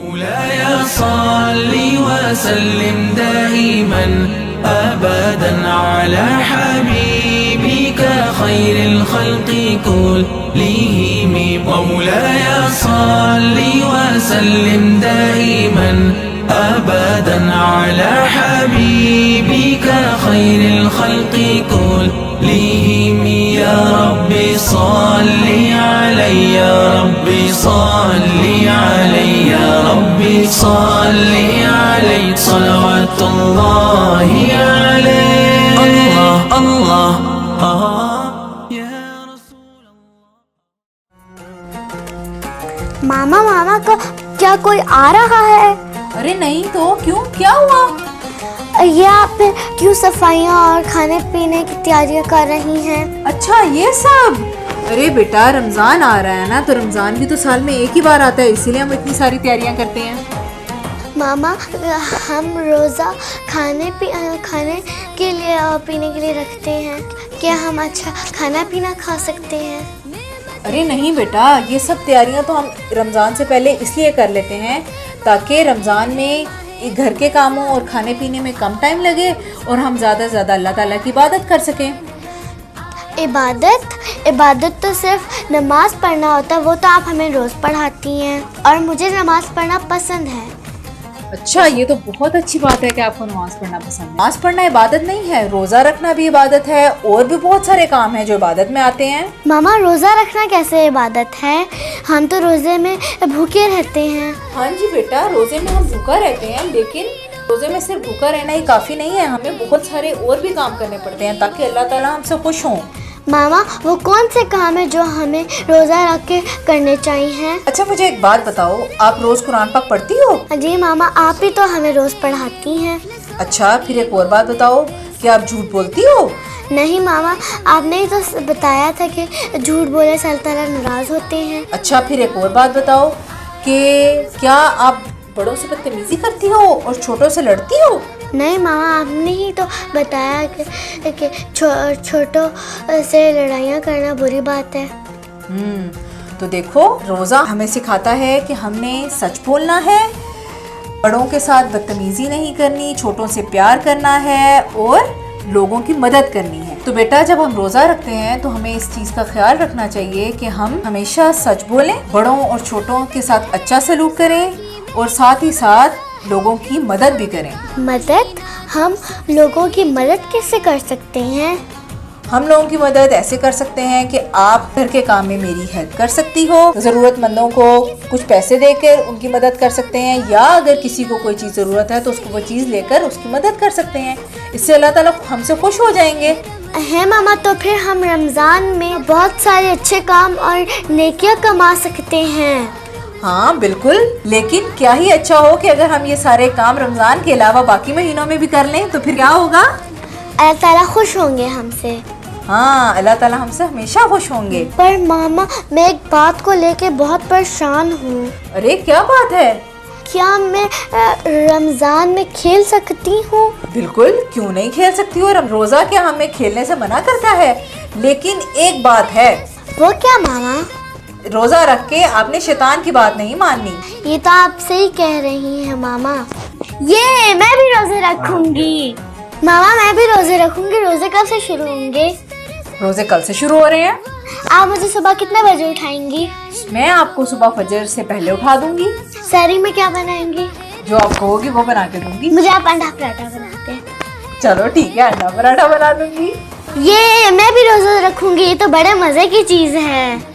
मौलाया सल्ली वसल्लिम दाइमन अबदन अला हबीबिका खैरिल खल्क़ि कुल्लिहिम। मौलाया सल्ली वसल्लिम दाइमन अबदन अला हबीबिका खैरिल खल्क़ि कुल्लिहिम। या रब्बी सल्ली अलैहि या रब्बी सल्ली अलैहि या रब्बी सल्ली अलैहि सलवातुल्लाहि अलैहि। अल्लाह अल्लाह या रसूल अल्लाह। मामा मामा को क्या कोई आ रहा है? अरे नहीं तो क्यों, क्या हुआ? ये आप क्यों सफाइयाँ और खाने पीने की तैयारियां कर रही हैं? अच्छा ये सब। अरे बेटा रमज़ान आ रहा है ना, तो रमज़ान भी तो साल में एक ही बार आता है, इसीलिए हम इतनी सारी तैयारियां करते हैं। मामा हम रोज़ा खाने के लिए और पीने के लिए रखते हैं, क्या हम अच्छा खाना पीना खा सकते हैं? अरे नहीं बेटा, ये सब तैयारियां तो हम रमज़ान से पहले इसलिए कर लेते हैं ताकि रमज़ान में घर के कामों और खाने पीने में कम टाइम लगे और हम ज़्यादा से ज़्यादा अल्लाह ताला की इबादत कर सकें। इबादत तो सिर्फ नमाज पढ़ना होता है, वो तो आप हमें रोज़ पढ़ाती हैं और मुझे नमाज पढ़ना पसंद है। अच्छा ये तो बहुत अच्छी बात है कि आपको नमाज पढ़ना पसंद है। नमाज पढ़ना इबादत नहीं है, रोज़ा रखना भी इबादत है और भी बहुत सारे काम हैं जो इबादत में आते हैं। मामा रोज़ा रखना कैसे इबादत है? हम तो रोज़े में भूखे रहते हैं। हाँ जी बेटा, रोज़े में हम भूखा रहते हैं, लेकिन रोज़े में सिर्फ भूखा रहना ही काफ़ी नहीं है, हमें बहुत सारे और भी काम करने पड़ते हैं ताकि अल्लाह ताला हमसे खुश हों। मामा वो कौन से काम है जो हमें रोज़ा रख के करने चाहिए? अच्छा मुझे एक बात बताओ, आप रोज़ कुरान पाक पढ़ती हो? जी मामा, आप ही तो हमें रोज़ पढ़ाती हैं। अच्छा फिर एक और बात बताओ, क्या आप झूठ बोलती हो? नहीं मामा, आपने ही तो बताया था कि झूठ बोले से अल्लाह ताला नाराज़ होते हैं। अच्छा फिर एक और बात बताओ कि क्या आप बड़ों से बदतमीजी करती हो और छोटों से लड़ती हो? नहीं मामा, आपने ही तो बताया कि छोटों से लड़ाइयाँ करना बुरी बात है। तो देखो रोज़ा हमें सिखाता है कि हमने सच बोलना है, बड़ों के साथ बदतमीजी नहीं करनी, छोटों से प्यार करना है और लोगों की मदद करनी है। तो बेटा जब हम रोज़ा रखते हैं तो हमें इस चीज़ का ख्याल रखना चाहिए कि हम हमेशा सच बोलें, बड़ों और छोटों के साथ अच्छा सलूक करें और साथ ही साथ लोगों की मदद भी करें। मदद? हम लोगों की मदद कैसे कर सकते हैं? हम लोगों की मदद ऐसे कर सकते हैं कि आप घर के काम में मेरी हेल्प कर सकती हो, ज़रूरतमंदों को कुछ पैसे देकर उनकी मदद कर सकते हैं, या अगर किसी को कोई चीज़ ज़रूरत है तो उसको वो चीज़ लेकर उसकी मदद कर सकते हैं। इससे अल्लाह ताला हमसे खुश हो जाएंगे। है मामा, तो फिर हम रमज़ान में बहुत सारे अच्छे काम और नेकियां कमा सकते हैं। हाँ बिल्कुल, लेकिन क्या ही अच्छा हो कि अगर हम ये सारे काम रमज़ान के अलावा बाकी महीनों में भी कर लें तो फिर क्या होगा? अल्लाह ताला खुश होंगे हमसे। हाँ अल्लाह ताला हमसे हमेशा खुश होंगे। पर मामा मैं एक बात को लेके बहुत परेशान हूँ। अरे क्या बात है? क्या मैं रमज़ान में खेल सकती हूँ? बिल्कुल, क्यों नहीं खेल सकती हो? रोज़ा क्या हमें खेलने से मना करता है? लेकिन एक बात है। वो क्या मामा? रोज़ा रख के आपने शैतान की बात नहीं माननी। ये तो आप सही कह रही हैं मामा। ये मैं भी रोजे रखूंगी। मामा मैं भी रोजे रखूंगी। रोजे कब से शुरू होंगे? रोज़े कल से शुरू हो रहे हैं। आप मुझे सुबह कितने बजे उठाएंगी? मैं आपको सुबह फजर से पहले उठा दूंगी। सहरी में क्या बनाएंगी? जो आप कहोगी वो बना के दूंगी। मुझे आप अंडा पराठा बनाते हैं। चलो ठीक है, अंडा पराठा बना दूंगी। ये मैं भी रोजा रखूंगी, ये तो बड़े मजे की चीज है।